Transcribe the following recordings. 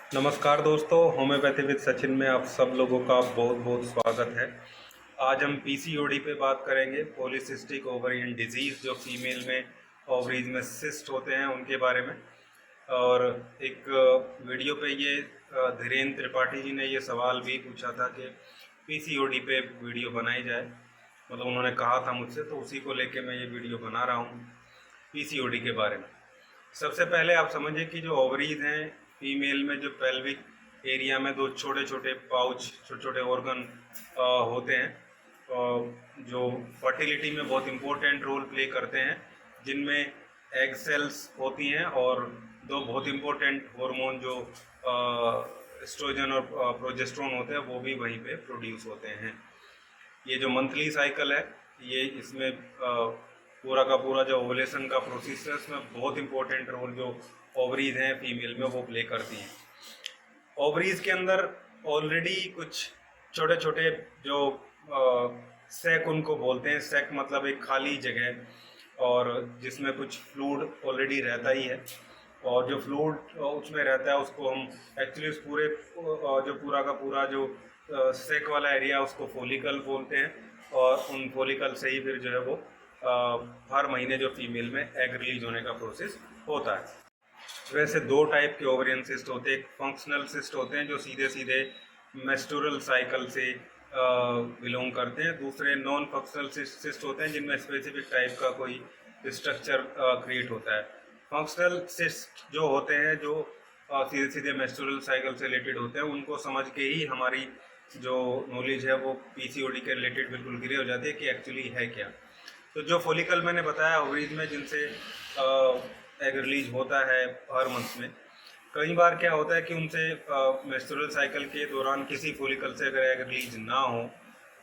नमस्कार दोस्तों, homeopathy with Sachin में आप सब लोगों का बहुत बहुत स्वागत है। आज हम पीसीओडी पे बात करेंगे, पॉलीसिस्टिक ओवरियन डिजीज़, जो फीमेल में ओवरीज में सिस्ट होते हैं उनके बारे में। और एक वीडियो पे ये धीरेन्द्र त्रिपाठी जी ने ये सवाल भी पूछा था कि पीसीओडी पे वीडियो बनाई जाए, मतलब उन्होंने कहा था मुझसे, तो उसी को लेके मैं ये वीडियो बना रहा हूँ पीसीओडी के बारे में। सबसे पहले आप समझिए कि जो ओवरीज हैं फीमेल में, जो पेल्विक एरिया में दो छोटे छोटे पाउच, छोटे छोटे ऑर्गन होते हैं, जो फर्टिलिटी में बहुत इम्पोर्टेंट रोल प्ले करते हैं, जिनमें एग सेल्स होती हैं और दो बहुत इम्पोर्टेंट हार्मोन जो एस्ट्रोजन और प्रोजेस्टेरोन होते हैं वो भी वहीं पे प्रोड्यूस होते हैं। ये जो मंथली साइकिल है, ये इसमें पूरा का पूरा जो ओवुलेशन का प्रोसेस है उसमें बहुत इंपॉर्टेंट रोल जो ओवरीज हैं फीमेल में वो प्ले करती हैं। ओवरीज के अंदर ऑलरेडी कुछ छोटे छोटे जो सैक उनको बोलते हैं, सैक मतलब एक खाली जगह और जिसमें कुछ फ्लूइड ऑलरेडी रहता ही है, और जो फ्लूइड उसमें रहता है उसको हम एक्चुअली उस पूरे जो पूरा का पूरा जो सैक वाला एरिया उसको फॉलिकल बोलते हैं, और उन फॉलिकल से ही फिर जो है वो हर महीने जो फीमेल में एग रिलीज होने का प्रोसेस होता है। वैसे दो टाइप के ओवरियन सिस्ट होते हैं। एक फंक्शनल सिस्ट होते हैं जो सीधे सीधे मेस्टुरल साइकिल से बिलोंग करते हैं, दूसरे नॉन फंक्शनल सिस्ट होते हैं जिनमें स्पेसिफिक टाइप का कोई स्ट्रक्चर क्रिएट होता है। फंक्शनल सिस्ट जो होते हैं जो सीधे सीधे मेस्टुरल साइकिल से रिलेटेड होते हैं, उनको समझ के ही हमारी जो नॉलेज है वो पीसीओडी के रिलेटेड बिल्कुल क्लियर हो जाती है कि एक्चुअली है क्या। तो जो फॉलिकल मैंने बताया ओवरीज में जिनसे एग रिलीज होता है हर मंथ में, कई बार क्या होता है कि उनसे मेंस्ट्रुअल साइकिल के दौरान किसी फॉलिकल से अगर एग रिलीज ना हो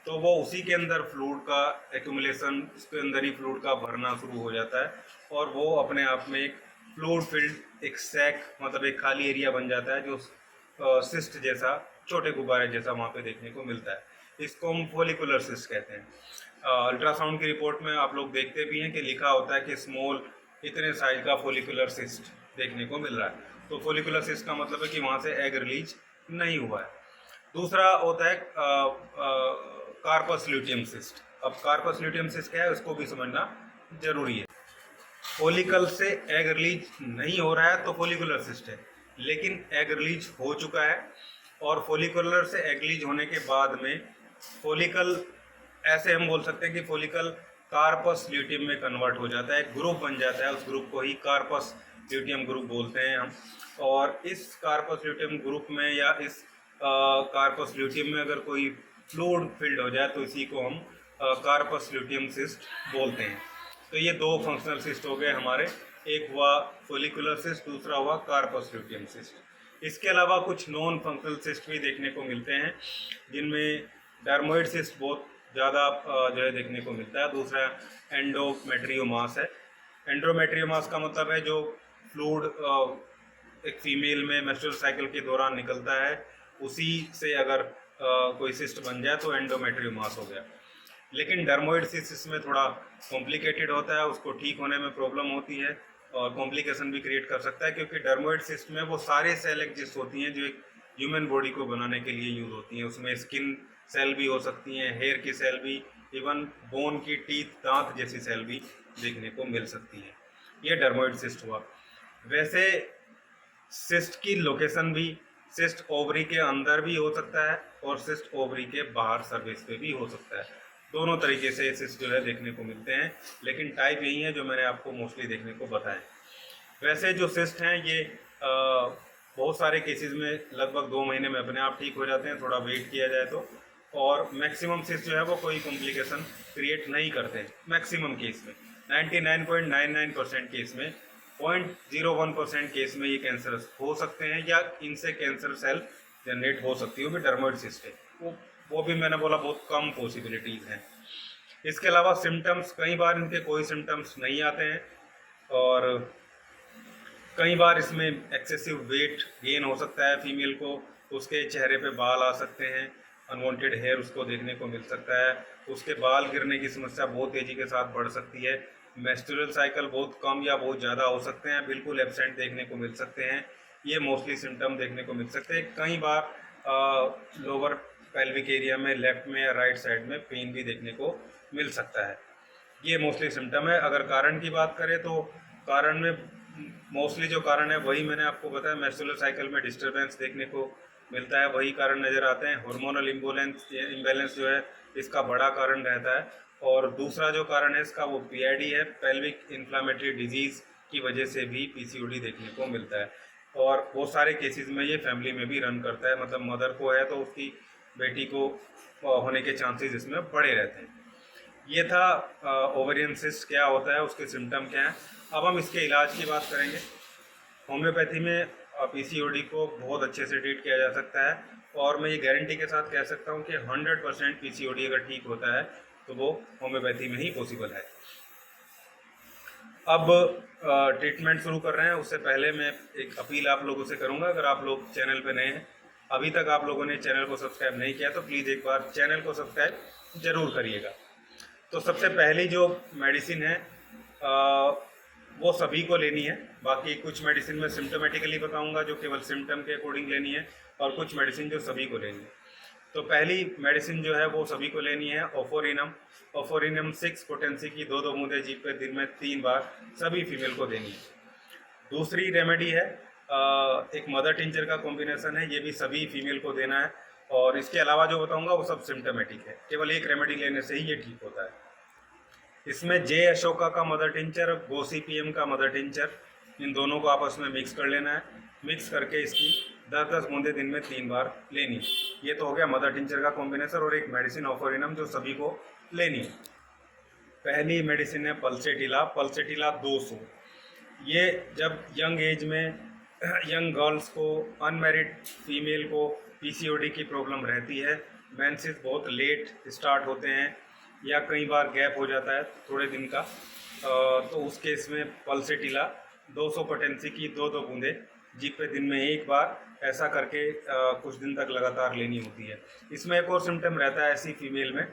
तो वो उसी के अंदर फ्लूइड का एक्यूमुलेशन, उसके अंदर ही फ्लूइड का भरना शुरू हो जाता है और वो अपने आप में एक फ्लूइड फिल्ड एक सैक मतलब एक खाली एरिया बन जाता है जो सिस्ट जैसा, छोटे गुब्बारे जैसा वहाँ पे देखने को मिलता है। इसको हम फॉलिकुलर सिस्ट कहते हैं। अल्ट्रासाउंड की रिपोर्ट में आप लोग देखते भी हैं कि लिखा होता है कि स्मॉल इतने साइज का फॉलिकुलर सिस्ट देखने को मिल रहा है, तो फॉलिकुलर सिस्ट का मतलब है कि वहाँ से एग रिलीज नहीं हुआ है। दूसरा होता है कार्पस ल्यूटियम सिस्ट। अब कार्पस ल्यूटियम सिस्ट क्या है उसको भी समझना जरूरी है। फॉलिकल से एग रिलीज नहीं हो रहा है तो फॉलिकुलर सिस्ट है, लेकिन एग रिलीज हो चुका है और फॉलिकुलर से एग रिलीज होने के बाद में फॉलिकल, ऐसे हम बोल सकते हैं कि फॉलिकल कार्पस ल्यूटियम में कन्वर्ट हो जाता है, एक ग्रुप बन जाता है, उस ग्रुप को ही कार्पस ल्यूटियम ग्रुप बोलते हैं हम। और इस कार्पस ल्यूटियम ग्रुप में या इस कार्पस ल्यूटियम में अगर कोई फ्लूइड फिल्ड हो जाए तो इसी को हम कार्पस ल्यूटियम सिस्ट बोलते हैं। तो ये दो फंक्शनल सिस्ट हो गए हमारे, एक हुआ फॉलिकुलर सिस्ट, दूसरा हुआ कार्पस ल्यूटियम सिस्ट। इसके अलावा कुछ नॉन फंक्शनल सिस्ट भी देखने को मिलते हैं जिनमें डर्मोइड सिस्ट बहुत ज़्यादा जो है देखने को मिलता है। दूसरा एंडोमेट्रियोमास है। एंडोमेट्रियोमास का मतलब है जो फ्लूइड एक फीमेल में मेंस्ट्रुअल साइकिल के दौरान निकलता है, उसी से अगर कोई सिस्ट बन जाए तो एंडोमेट्रियोमास हो गया। लेकिन डर्मोइड सिस्ट इसमें थोड़ा कॉम्प्लिकेटेड होता है, उसको ठीक होने में प्रॉब्लम होती है और कॉम्प्लिकेशन भी क्रिएट कर सकता है, क्योंकि डर्मोइड सिस्ट में वो सारे सेल एग्जिस्ट होती हैं जो एक ह्यूमन बॉडी को बनाने के लिए यूज होती हैं। उसमें स्किन सेल भी हो सकती हैं, हेयर की सेल भी, इवन बोन की, टीथ, दांत जैसी सेल भी देखने को मिल सकती है। ये डर्मोइड सिस्ट हुआ। वैसे सिस्ट की लोकेशन भी सिस्ट ओवरी के अंदर भी हो सकता है और सिस्ट ओवरी के बाहर सर्विस पे भी हो सकता है। दोनों तरीके से सिस्ट जो है देखने को मिलते हैं, लेकिन टाइप यही है जो मैंने आपको मोस्टली देखने को बताया। वैसे जो सिस्ट हैं ये बहुत सारे केसेस में लगभग 2 महीने में अपने आप ठीक हो जाते हैं, थोड़ा वेट किया जाए तो। और मैक्सिमम सिस्ट जो है वो कोई कॉम्प्लिकेशन क्रिएट नहीं करते हैं मैक्सिमम केस में। 99.99% केस में, 0.01% केस में ये कैंसर हो सकते हैं या इनसे कैंसर सेल जनरेट हो सकती है, वो भी डर्मोइड सिस्ट है। वो भी मैंने बोला बहुत कम पॉसिबिलिटीज़ हैं। इसके अलावा सिम्टम्स, कई बार इनके कोई सिम्टम्स नहीं आते हैं और कई बार इसमें एक्सेसिव वेट गेन हो सकता है फीमेल को, उसके चेहरे पे बाल आ सकते हैं, अनवांटेड हेयर उसको देखने को मिल सकता है, उसके बाल गिरने की समस्या बहुत तेज़ी के साथ बढ़ सकती है, मेंस्ट्रुअल साइकिल बहुत कम या बहुत ज़्यादा हो सकते हैं, बिल्कुल एब्सेंट देखने को मिल सकते हैं, ये मोस्टली सिम्टम देखने को मिल सकते हैं। कई बार लोअर पेल्विक एरिया में, लेफ्ट में या राइट साइड में पेन भी देखने को मिल सकता है। ये मोस्टली सिम्टम है। अगर कारण की बात करें तो कारण में मोस्टली जो कारण है वही मैंने आपको बताया, मेंस्ट्रुअल साइकिल में डिस्टर्बेंस देखने को मिलता है, वही कारण नज़र आते हैं। हार्मोनल इम्बैलेंस जो है इसका बड़ा कारण रहता है। और दूसरा जो कारण है इसका वो पीआईडी है, पेल्विक इन्फ्लामेटरी डिजीज़ की वजह से भी पीसीओडी देखने को मिलता है। और बहुत सारे केसेस में ये फैमिली में भी रन करता है, मतलब मदर को है तो उसकी बेटी को होने के चांसेस इसमें बड़े रहते हैं। ये था ओवेरियन सिस्ट क्या होता है, उसके सिम्टम क्या हैं। अब हम इसके इलाज की बात करेंगे। होम्योपैथी में पीसीओडी को बहुत अच्छे से ट्रीट किया जा सकता है, और मैं ये गारंटी के साथ कह सकता हूँ कि 100% पीसीओडी अगर ठीक होता है तो वो होम्योपैथी में ही पॉसिबल है। अब ट्रीटमेंट शुरू कर रहे हैं, उससे पहले मैं एक अपील आप लोगों से करूंगा। अगर आप लोग चैनल पे नए हैं, अभी तक आप लोगों ने चैनल को सब्सक्राइब नहीं किया, तो प्लीज़ एक बार चैनल को सब्सक्राइब ज़रूर करिएगा। तो सबसे पहली जो मेडिसिन है वो सभी को लेनी है। बाकी कुछ मेडिसिन मैं सिम्टोमेटिकली बताऊंगा जो केवल सिम्टम के अकॉर्डिंग लेनी है, और कुछ मेडिसिन जो सभी को लेनी है। तो पहली मेडिसिन जो है वो सभी को लेनी है, ओफोरिनम 6 पोटेंसी की 2 बूंदें जीभ पे दिन में 3 बार सभी फीमेल को देनी है। दूसरी रेमेडी है एक मदर टिंचर का कॉम्बिनेशन है, ये भी सभी फीमेल को देना है। और इसके अलावा जो बताऊंगा वो सब सिम्टोमेटिक है, केवल एक रेमेडी लेने से ही ये ठीक होता है। इसमें जे अशोका का मदर टिंचर, गोसीपीएम का मदर टिंचर, इन दोनों को आपस में मिक्स कर लेना है। मिक्स करके इसकी 10-10 बूंदें दिन में 3 बार लेनी है। ये तो हो गया मदर टिंचर का कॉम्बिनेशन, और एक मेडिसिन ऑफोरिनम जो सभी को लेनी है। पहली मेडिसिन है पल्सेटिला 200। ये जब यंग एज में यंग गर्ल्स को, अनमैरिड फीमेल को पीसीओडी की प्रॉब्लम रहती है, मेंसेस बहुत लेट स्टार्ट होते हैं या कई बार गैप हो जाता है थोड़े दिन का, तो उस केस में पल्सेटिला 200 पोटेंसी की 2 बूंदें जीभ पे दिन में 1 बार ऐसा करके कुछ दिन तक लगातार लेनी होती है। इसमें एक और सिम्टम रहता है ऐसी फीमेल में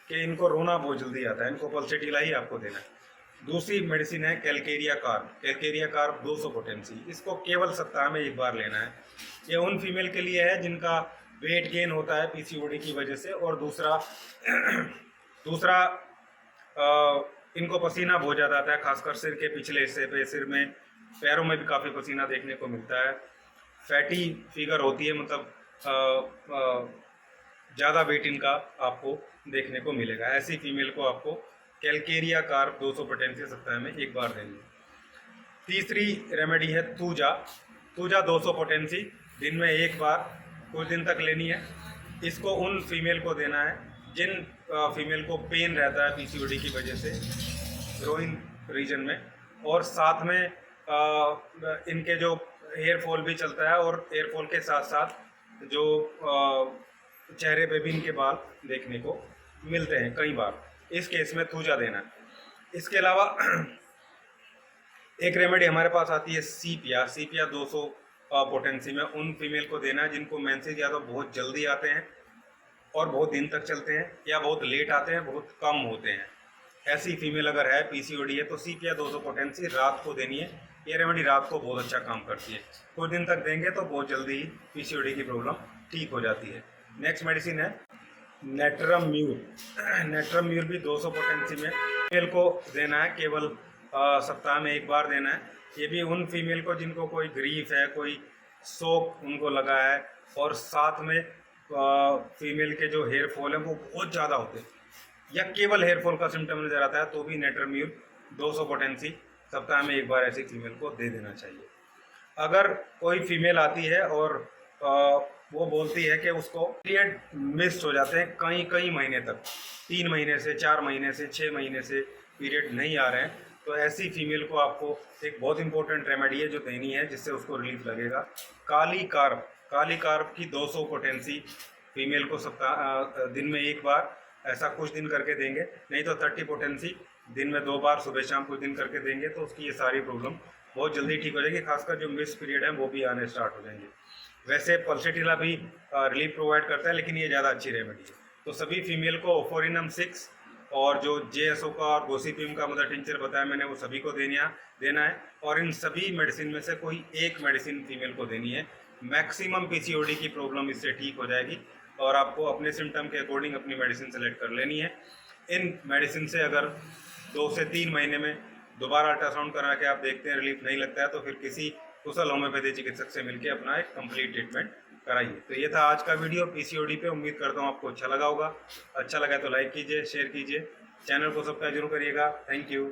कि इनको रोना बहुत जल्दी आता है, इनको पल्सेटिला ही आपको देना है। दूसरी मेडिसिन है कैलकेरिया कार्ब 200 पोटेंसी, इसको केवल सप्ताह में 1 बार लेना है। ये उन फीमेल के लिए है जिनका वेट गेन होता है पीसीओडी की वजह से, और दूसरा इनको पसीना बहुत ज़्यादा आता है, खासकर सिर के पिछले हिस्से पे, सिर में, पैरों में भी काफ़ी पसीना देखने को मिलता है। फैटी फिगर होती है, मतलब ज़्यादा वेट इनका आपको देखने को मिलेगा। ऐसी फीमेल को आपको कैलकेरिया कार्ब 200 पोटेंसी सप्ताह में 1 बार देनी है। तीसरी रेमेडी है तूजा 200 पोटेंसी दिन में 1 बार कुछ दिन तक लेनी है। इसको उन फीमेल को देना है जिन फीमेल को पेन रहता है पीसीओडी की वजह से ग्रोइन रीजन में, और साथ में इनके जो हेयर फॉल भी चलता है, और हेयर फॉल के साथ साथ जो चेहरे पे भी इनके बाल देखने को मिलते हैं कई बार, इस केस में थूजा देना है। इसके अलावा एक रेमेडी हमारे पास आती है सीपिया 200 पोटेंसी में, उन फीमेल को देना है जिनको मेंसेस या तो बहुत जल्दी आते हैं और बहुत दिन तक चलते हैं, या बहुत लेट आते हैं, बहुत कम होते हैं। ऐसी फीमेल अगर है, पीसीओडी है, तो सीपिया 200 पोटेंसी रात को देनी है। ये रेमेडी रात को बहुत अच्छा काम करती है, कुछ दिन तक देंगे तो बहुत जल्दी ही पीसीओडी की प्रॉब्लम ठीक हो जाती है। नेक्स्ट मेडिसिन है नेट्रम म्यूर भी 200 पोटेंसी में फीमेल को देना है, केवल सप्ताह में 1 बार देना है। ये भी उन फीमेल को जिनको कोई ग्रीफ है, कोई शोक उनको लगा है, और साथ में फीमेल के जो हेयर फॉल है वो बहुत ज़्यादा होते हैं, या केवल हेयर फॉल का सिम्टम नजर आता है, तो भी नेट्रम म्यूर 200 पोटेंसी सप्ताह में 1 बार ऐसी फीमेल को दे देना चाहिए। अगर कोई फीमेल आती है और वो बोलती है कि उसको पीरियड मिस हो जाते हैं कई महीने तक, 3 महीने से, 4 महीने से, 6 महीने से पीरियड नहीं आ रहे हैं, तो ऐसी फीमेल को आपको एक बहुत इंपॉर्टेंट रेमेडी है जो देनी है, जिससे उसको रिलीफ लगेगा। काली कार्ब की 200 पोटेंसी फीमेल को सप्ताह दिन में 1 बार ऐसा कुछ दिन करके देंगे, नहीं तो 30 पोटेंसी दिन में 2 बार सुबह शाम कुछ दिन करके देंगे, तो उसकी ये सारी प्रॉब्लम बहुत जल्दी ठीक हो जाएगी। खासकर जो मिस पीरियड है वो भी आने स्टार्ट हो जाएंगे। वैसे पल्सेटिला भी रिलीफ प्रोवाइड करता है, लेकिन ये ज़्यादा अच्छी रेमेडी है। तो सभी फीमेल को ओफोरिनम 6 और जो JSO का और गोसिपिम का मदर टिंचर बताया मैंने वो सभी को देना है। और इन सभी मेडिसिन में से कोई एक मेडिसिन फीमेल को देनी है। मैक्सिमम PCOD की प्रॉब्लम इससे ठीक हो जाएगी और आपको अपने सिम्टम के अकॉर्डिंग अपनी मेडिसिन सेलेक्ट कर लेनी है। इन मेडिसिन से अगर 2 से 3 महीने में दोबारा अल्ट्रासाउंड करा के आप देखते हैं रिलीफ नहीं लगता है तो फिर किसी कुशल होम्योपैथी चिकित्सक से मिलकर अपना एक कंप्लीट ट्रीटमेंट कराइए। तो ये था आज का वीडियो PCOD पे। उम्मीद करता हूँ आपको अच्छा लगा होगा। अच्छा लगा तो लाइक कीजिए, शेयर कीजिए, चैनल को सब्सक्राइब जरूर करिएगा। Thank you.